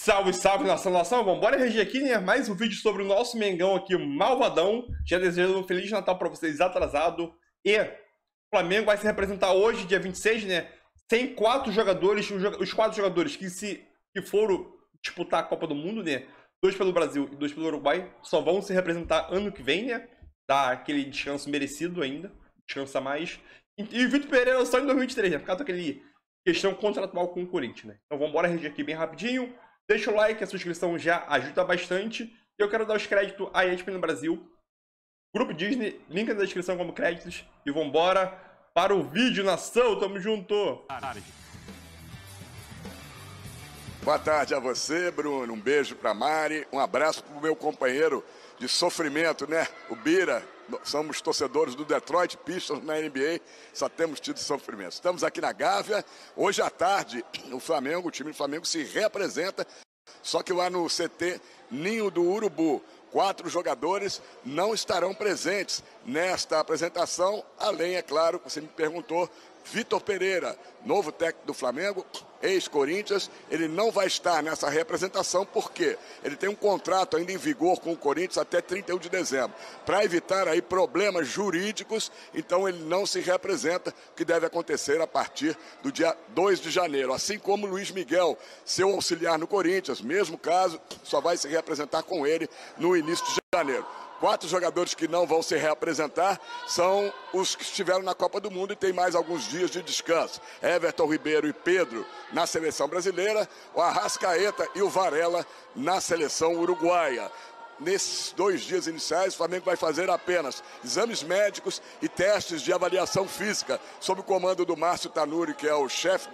Salve, salve, nação! Vambora reagir aqui, né? Mais um vídeo sobre o nosso Mengão aqui, malvadão. Já desejando um Feliz Natal pra vocês atrasado. E o Flamengo vai se representar hoje, dia 26, né? Tem 4 jogadores, os 4 jogadores que foram disputar a Copa do Mundo, né? 2 pelo Brasil e 2 pelo Uruguai, só vão se representar ano que vem, né? Dá aquele descanso merecido ainda, descansa mais. E o Vitor Pereira só em 2023, né? Por causa daquele questão contratual com o Corinthians, né? Então vambora reagir aqui bem rapidinho. Deixa o like, a subscrição já ajuda bastante. E eu quero dar os créditos à ESPN no Brasil, Grupo Disney, link na descrição como créditos. E vambora para o vídeo, nação, tamo junto! Boa tarde a você, Bruno, um beijo pra Mari, um abraço pro meu companheiro de sofrimento, né, o Bira. Somos torcedores do Detroit Pistons na NBA, só temos tido sofrimento. Estamos aqui na Gávea, hoje à tarde o time do Flamengo se reapresenta, só que lá no CT Ninho do Urubu. 4 jogadores não estarão presentes nesta apresentação, além, é claro, você me perguntou, Vitor Pereira, novo técnico do Flamengo, ex-Corinthians, ele não vai estar nessa representação porque ele tem um contrato ainda em vigor com o Corinthians até 31 de dezembro. Para evitar aí problemas jurídicos, então ele não se representa, o que deve acontecer a partir do dia 2 de janeiro. Assim como Luiz Miguel, seu auxiliar no Corinthians, mesmo caso, só vai se representar com ele no início de janeiro. 4 jogadores que não vão se reapresentar são os que estiveram na Copa do Mundo e tem mais alguns dias de descanso. Everton Ribeiro e Pedro na seleção brasileira, o Arrascaeta e o Varela na seleção uruguaia. Nesses 2 dias iniciais, o Flamengo vai fazer apenas exames médicos e testes de avaliação física, sob o comando do Márcio Tanuri, que é o chefe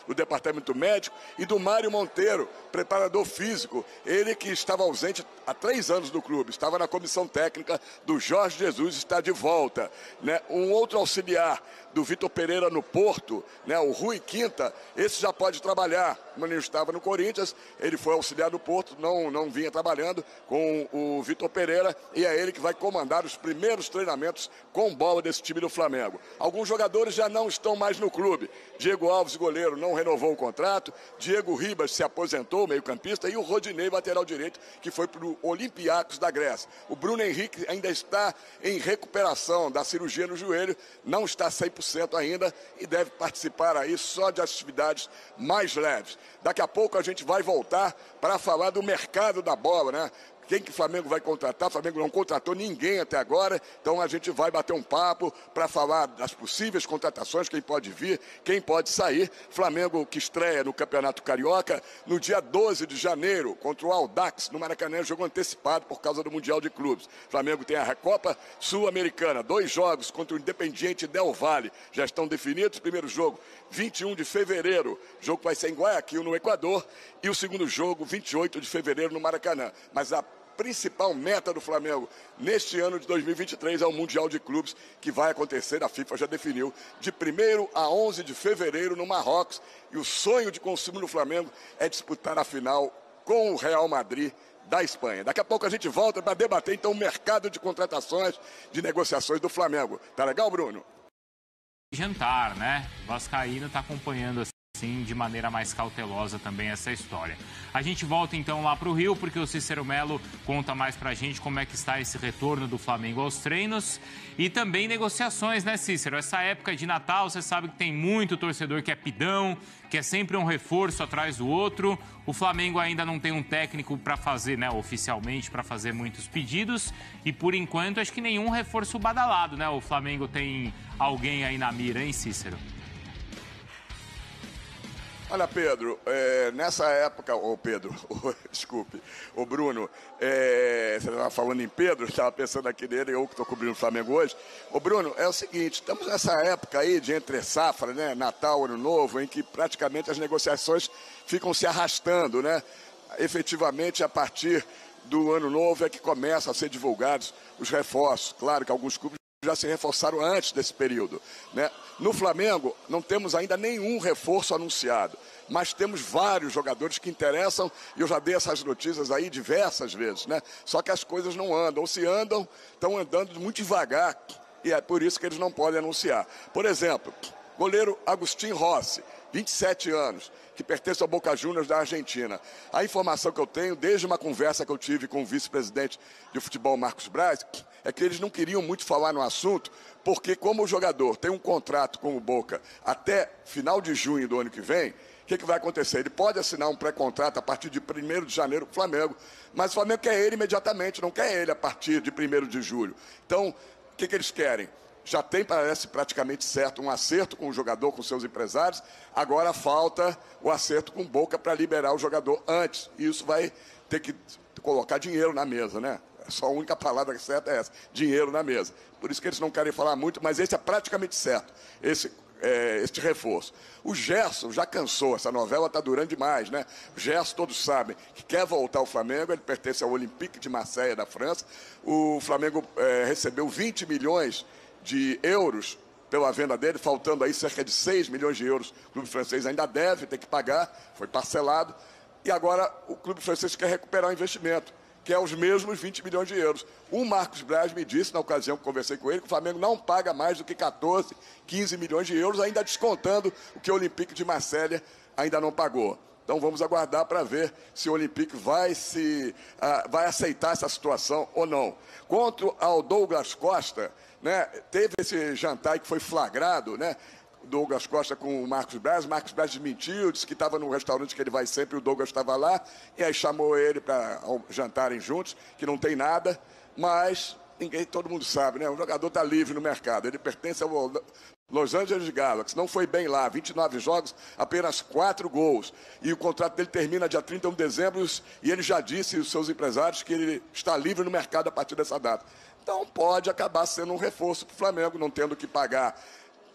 do departamento médico, e do Mário Monteiro, preparador físico, ele que estava ausente há 3 anos do clube, estava na comissão técnica do Jorge Jesus, está de volta, né? Um outro auxiliar do Vitor Pereira no Porto, né? O Rui Quinta, esse já pode trabalhar, quando ele estava no Corinthians, ele foi auxiliar do Porto, não vinha trabalhando com o Vitor Pereira, e é ele que vai comandar os primeiros treinamentos com bola desse time do Flamengo. Alguns jogadores já não estão mais no clube. Diego Alves, goleiro, não renovou o contrato. Diego Ribas se aposentou, meio-campista, e o Rodinei, lateral direito, que foi para o Olympiacos da Grécia. O Bruno Henrique ainda está em recuperação da cirurgia no joelho, não está 100% ainda e deve participar aí só de atividades mais leves. Daqui a pouco a gente vai voltar para falar do mercado da bola, né? Quem que o Flamengo vai contratar? O Flamengo não contratou ninguém até agora, então a gente vai bater um papo para falar das possíveis contratações, quem pode vir, quem pode sair. Flamengo que estreia no Campeonato Carioca no dia 12 de janeiro contra o Audax no Maracanã, jogo antecipado por causa do Mundial de Clubes. Flamengo tem a Recopa Sul-Americana, 2 jogos contra o Independiente Del Valle, já estão definidos. Primeiro jogo, 21 de fevereiro, o jogo vai ser em Guayaquil, no Equador, e o segundo jogo, 28 de fevereiro, no Maracanã. Mas a principal meta do Flamengo neste ano de 2023 é o Mundial de Clubes, que vai acontecer, a FIFA já definiu, de 1º a 11 de fevereiro no Marrocos, e o sonho de consumo do Flamengo é disputar a final com o Real Madrid da Espanha. Daqui a pouco a gente volta para debater então o mercado de contratações, de negociações do Flamengo. Tá legal, Bruno? Jantar, né? O vascaíno está acompanhando assim de maneira mais cautelosa também essa história. A gente volta então lá para o Rio, porque o Cícero Melo conta mais para a gente como é que está esse retorno do Flamengo aos treinos e também negociações, né, Cícero? Essa época de Natal, você sabe que tem muito torcedor que é pidão, que é sempre um reforço atrás do outro. O Flamengo ainda não tem um técnico para fazer, né, oficialmente, para fazer muitos pedidos e, por enquanto, acho que nenhum reforço badalado, né? O Flamengo tem alguém aí na mira, hein, Cícero? Olha, Pedro, nessa época, desculpe, Bruno, você estava falando em Pedro, estava pensando aqui nele, eu que estou cobrindo o Flamengo hoje. Bruno, é o seguinte, estamos nessa época aí de entre safra, né, Natal, Ano Novo, em que praticamente as negociações ficam se arrastando, né? Efetivamente, a partir do Ano Novo é que começam a ser divulgados os reforços. Claro que alguns clubes já se reforçaram antes desse período, né? No Flamengo, não temos ainda nenhum reforço anunciado, mas temos vários jogadores que interessam, e eu já dei essas notícias aí diversas vezes, né? Só que as coisas não andam, ou se andam, estão andando muito devagar, e é por isso que eles não podem anunciar. Por exemplo, goleiro Agustin Rossi, 27 anos, que pertence ao Boca Juniors da Argentina. A informação que eu tenho, desde uma conversa que eu tive com o vice-presidente de futebol, Marcos Braz, é que eles não queriam muito falar no assunto, porque como o jogador tem um contrato com o Boca até final de junho do ano que vem, o que vai acontecer? Ele pode assinar um pré-contrato a partir de 1º de janeiro com o Flamengo, mas o Flamengo quer ele imediatamente, não quer ele a partir de 1º de julho. Então, o que eles querem? Já tem, parece, praticamente certo um acerto com o jogador, com seus empresários. Agora falta o acerto com o Boca para liberar o jogador antes. E isso vai ter que colocar dinheiro na mesa, né? Só a única palavra certa é essa, dinheiro na mesa. Por isso que eles não querem falar muito, mas esse é praticamente certo, este reforço. O Gerson já cansou, essa novela está durando demais, né? O Gerson, todos sabem, que quer voltar ao Flamengo, ele pertence ao Olympique de Marseille, da França. O Flamengo recebeu 20 milhões de euros pela venda dele, faltando aí cerca de 6 milhões de euros. O clube francês ainda deve ter que pagar, foi parcelado. E agora o clube francês quer recuperar o investimento, que é os mesmos 20 milhões de euros. O Marcos Braz me disse, na ocasião que conversei com ele, que o Flamengo não paga mais do que 14, 15 milhões de euros, ainda descontando o que o Olympique de Marselha ainda não pagou. Então vamos aguardar para ver se o Olympique vai aceitar essa situação ou não. Quanto ao Douglas Costa, né, teve esse jantar que foi flagrado, né? Douglas Costa com o Marcos Braz desmentiu, disse que estava no restaurante que ele vai sempre, o Douglas estava lá, e aí chamou ele para jantarem juntos, que não tem nada, mas todo mundo sabe, né? O jogador está livre no mercado, ele pertence ao Los Angeles Galaxy, não foi bem lá, 29 jogos, apenas 4 gols, e o contrato dele termina dia 31 de dezembro, e ele já disse aos seus empresários que ele está livre no mercado a partir dessa data. Então pode acabar sendo um reforço para o Flamengo, não tendo que pagar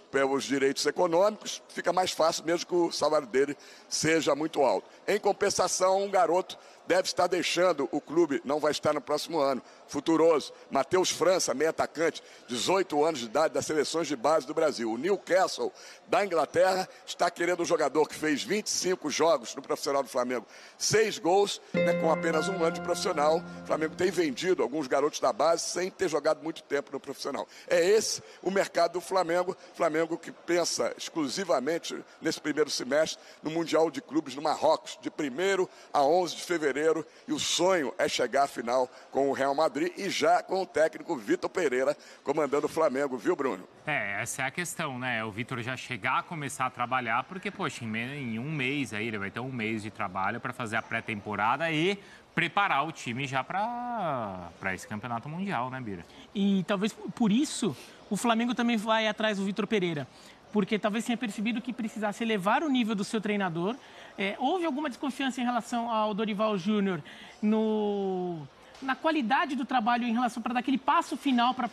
pelos direitos econômicos, fica mais fácil mesmo que o salário dele seja muito alto. Em compensação, um garoto deve estar deixando o clube, não vai estar no próximo ano. Futuroso, Matheus França, meio atacante, 18 anos de idade, das seleções de base do Brasil. O Newcastle, da Inglaterra, está querendo um jogador que fez 25 jogos no profissional do Flamengo, 6 gols, né, com apenas um ano de profissional. O Flamengo tem vendido alguns garotos da base sem ter jogado muito tempo no profissional. É esse o mercado do Flamengo, Flamengo que pensa exclusivamente nesse primeiro semestre no Mundial de Clubes no Marrocos, de 1º a 11 de fevereiro, e o sonho é chegar à final com o Real Madrid e já com o técnico Vitor Pereira comandando o Flamengo, viu, Bruno? Essa é a questão, né? O Vitor já chegar a começar a trabalhar, porque, poxa, em um mês aí, ele vai ter um mês de trabalho para fazer a pré-temporada e preparar o time já para esse campeonato mundial, né, Bira? E talvez por isso o Flamengo também vai atrás do Vitor Pereira, porque talvez tenha percebido que precisasse elevar o nível do seu treinador. Houve alguma desconfiança em relação ao Dorival Júnior na qualidade do trabalho em relação para dar aquele passo final para o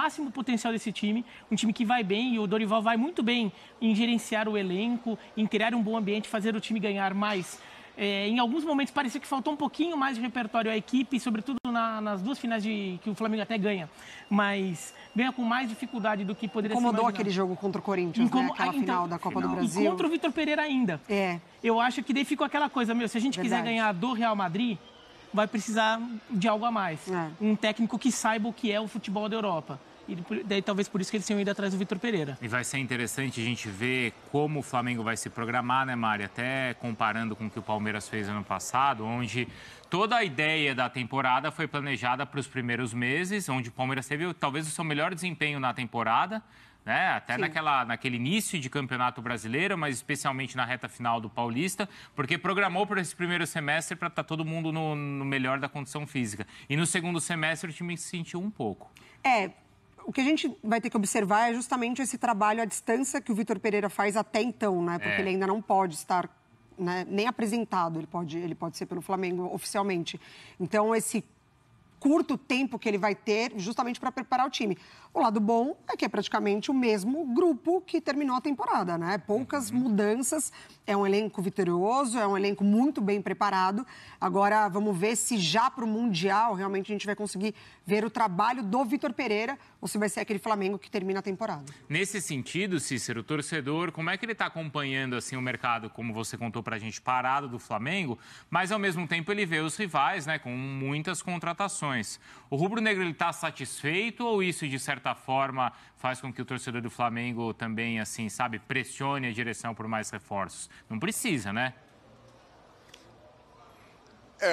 máximo potencial desse time, um time que vai bem, e o Dorival vai muito bem em gerenciar o elenco, em criar um bom ambiente, fazer o time ganhar mais. Em alguns momentos parecia que faltou um pouquinho mais de repertório à equipe, sobretudo nas duas finais que o Flamengo até ganha, mas ganha com mais dificuldade do que poderia ser imaginado. Incomodou aquele jogo contra o Corinthians, né? Aquela final da Copa do Brasil. E contra o Vitor Pereira ainda. Eu acho que daí ficou aquela coisa, se a gente quiser ganhar do Real Madrid, vai precisar de algo a mais. Um técnico que saiba o que é o futebol da Europa. E daí talvez por isso que eles tenham ido atrás do Vitor Pereira. E vai ser interessante a gente ver como o Flamengo vai se programar, né, Mari? Até comparando com o que o Palmeiras fez ano passado, onde toda a ideia da temporada foi planejada para os primeiros meses, onde o Palmeiras teve talvez o seu melhor desempenho na temporada, né? Até naquele início de campeonato brasileiro, mas especialmente na reta final do Paulista, porque programou para esse primeiro semestre para estar todo mundo no melhor da condição física. E no segundo semestre o time se sentiu um pouco. O que a gente vai ter que observar é justamente esse trabalho à distância que o Vitor Pereira faz até então, né? Porque ele ainda não pode estar, né, nem apresentado, ele pode ser pelo Flamengo oficialmente. Então, esse curto tempo que ele vai ter justamente para preparar o time. O lado bom é que é praticamente o mesmo grupo que terminou a temporada, né? Poucas mudanças, é um elenco vitorioso, é um elenco muito bem preparado. Agora, vamos ver se já para o Mundial realmente a gente vai conseguir ver o trabalho do Vitor Pereira ou se vai ser aquele Flamengo que termina a temporada. Nesse sentido, Cícero, o torcedor, como é que ele está acompanhando assim, o mercado, como você contou para a gente, parado do Flamengo, mas ao mesmo tempo ele vê os rivais, né, com muitas contratações. informações. O rubro-negro está satisfeito ou isso, de certa forma, faz com que o torcedor do Flamengo também, assim, sabe, pressione a direção por mais reforços? Não precisa, né?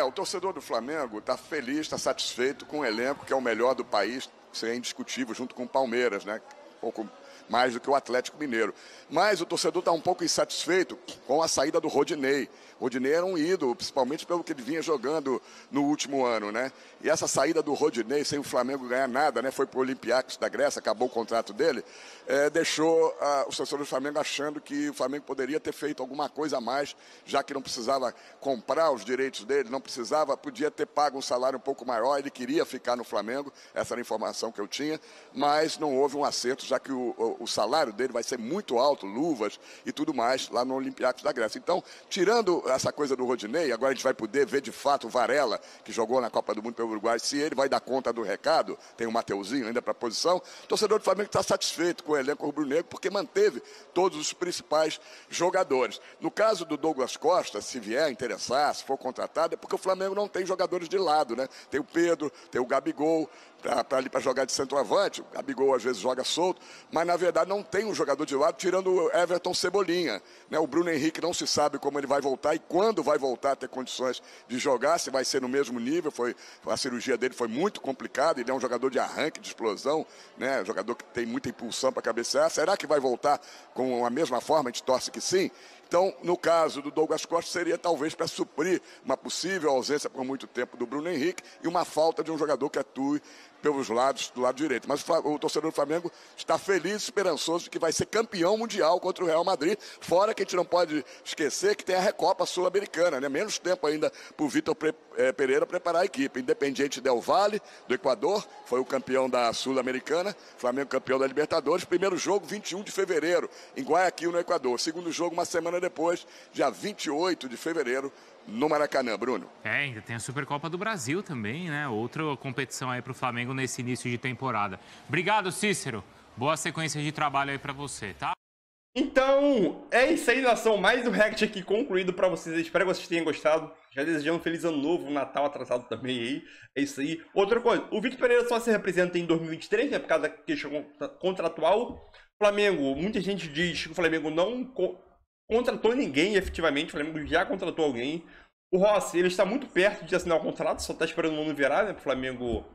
O torcedor do Flamengo está feliz, está satisfeito com o elenco, que é o melhor do país, isso é indiscutível, junto com o Palmeiras, né? Pouco mais do que o Atlético Mineiro. Mas o torcedor está um pouco insatisfeito com a saída do Rodinei. O Rodinei era um ídolo, principalmente pelo que ele vinha jogando no último ano, né? E essa saída do Rodinei, sem o Flamengo ganhar nada, né? Foi para o Olympiacos da Grécia, acabou o contrato dele, deixou os torcedores do Flamengo achando que o Flamengo poderia ter feito alguma coisa a mais, já que não precisava comprar os direitos dele, não precisava, podia ter pago um salário um pouco maior, ele queria ficar no Flamengo, essa era a informação que eu tinha, mas não houve um acerto, já que o salário dele vai ser muito alto, luvas e tudo mais, lá no Olympiacos da Grécia. Então, tirando essa coisa do Rodinei, agora a gente vai poder ver de fato o Varela, que jogou na Copa do Mundo pelo Uruguai, se ele vai dar conta do recado, tem o Mateuzinho ainda para a posição, o torcedor do Flamengo está satisfeito com o elenco rubro-negro, porque manteve todos os principais jogadores. No caso do Douglas Costa, se vier interessar, se for contratado, é porque o Flamengo não tem jogadores de lado, né? Tem o Pedro, tem o Gabigol, para jogar de centroavante, o Gabigol às vezes joga solto, mas na verdade não tem um jogador de lado, tirando o Everton Cebolinha, né? O Bruno Henrique não se sabe como ele vai voltar e quando vai voltar a ter condições de jogar, se vai ser no mesmo nível, a cirurgia dele foi muito complicada, ele é um jogador de arranque, de explosão, né? Um jogador que tem muita impulsão para cabecear, será que vai voltar com a mesma forma? A gente torce que sim. Então, no caso do Douglas Costa, seria talvez para suprir uma possível ausência por muito tempo do Bruno Henrique e uma falta de um jogador que atue pelos lados, do lado direito. Mas o torcedor do Flamengo está feliz, esperançoso de que vai ser campeão mundial contra o Real Madrid, fora que a gente não pode esquecer que tem a Recopa Sul-Americana, né? Menos tempo ainda para o Vitor Pereira preparar a equipe. Independiente Del Valle, do Equador, foi o campeão da Sul-Americana, Flamengo campeão da Libertadores. Primeiro jogo, 21 de fevereiro, em Guayaquil, no Equador. Segundo jogo, uma semana depois, dia 28 de fevereiro, no Maracanã, Bruno. Ainda tem a Supercopa do Brasil também, né? Outra competição aí para o Flamengo nesse início de temporada. Obrigado, Cícero. Boa sequência de trabalho aí para você, tá? Então, é isso aí, nação. Mais um React aqui concluído para vocês. Espero que vocês tenham gostado. Já desejando um feliz ano novo, um Natal atrasado também aí. É isso aí. Outra coisa, o Vitor Pereira só se representa em 2023, né? Por causa da questão contratual. Flamengo, muita gente diz que o Flamengo não contratou ninguém, efetivamente. O Flamengo já contratou alguém. O Rossi, ele está muito perto de assinar o contrato, só está esperando o mundo virar, né? Para o Flamengo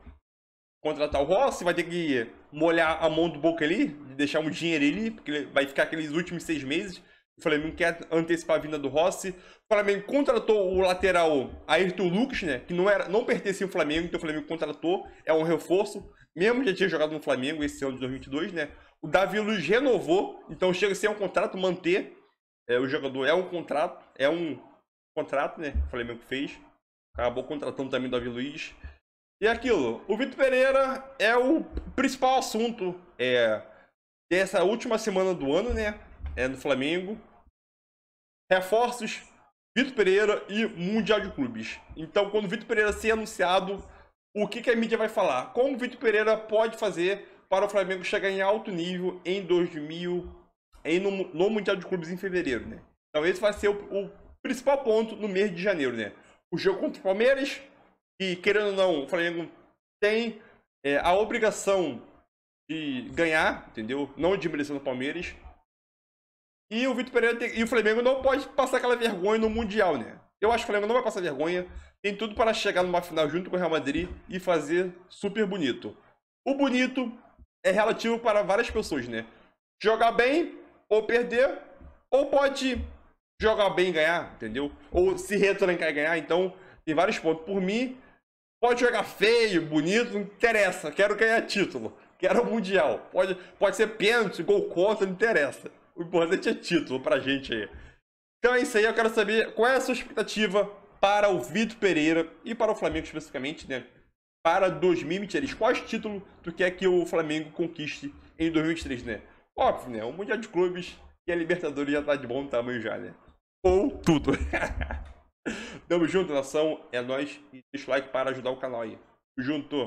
contratar o Rossi, vai ter que molhar a mão do Boca ali, deixar um dinheiro ali, porque ele vai ficar aqueles últimos 6 meses. O Flamengo quer antecipar a vinda do Rossi. O Flamengo contratou o lateral Ayrton Lucas, né? Que não pertencia ao Flamengo, então o Flamengo contratou, é um reforço. Mesmo já tinha jogado no Flamengo esse ano de 2022, né? O Davi Luiz renovou, então chega a ser um contrato, manter o jogador é um contrato, né? O Flamengo fez. Acabou contratando também o Davi Luiz. E aquilo, o Vitor Pereira é o principal assunto dessa última semana do ano, né? No Flamengo. Reforços, Vitor Pereira e Mundial de Clubes. Então, quando o Vitor Pereira ser anunciado, o que a mídia vai falar? Como o Vitor Pereira pode fazer para o Flamengo chegar em alto nível em no Mundial de Clubes em fevereiro, né? Então, esse vai ser o principal ponto no mês de janeiro, né? O jogo contra o Palmeiras. E, querendo ou não, o Flamengo tem a obrigação de ganhar, entendeu? Não desmerecendo o Palmeiras. E o Vitor Pereira e o Flamengo não pode passar aquela vergonha no Mundial, né? Eu acho que o Flamengo não vai passar vergonha. Tem tudo para chegar numa final junto com o Real Madrid e fazer super bonito. O bonito é relativo para várias pessoas, né? Jogar bem ou perder, ou pode jogar bem e ganhar, entendeu? Ou se retrancar e ganhar. Então, tem vários pontos. Por mim, pode jogar feio, bonito, não interessa. Quero ganhar título. Quero o Mundial. Pode ser pênalti, gol contra, não interessa. O importante é título pra gente aí. Então é isso aí. Eu quero saber qual é a sua expectativa para o Vitor Pereira e para o Flamengo especificamente, né? Para 2023. Quais títulos tu quer que o Flamengo conquiste em 2023, né? Óbvio, né? O Mundial de Clubes e a Libertadores já tá de bom tamanho já, né? Ou tudo. Tamo junto, nação. É nóis. E deixa o like para ajudar o canal aí. Junto.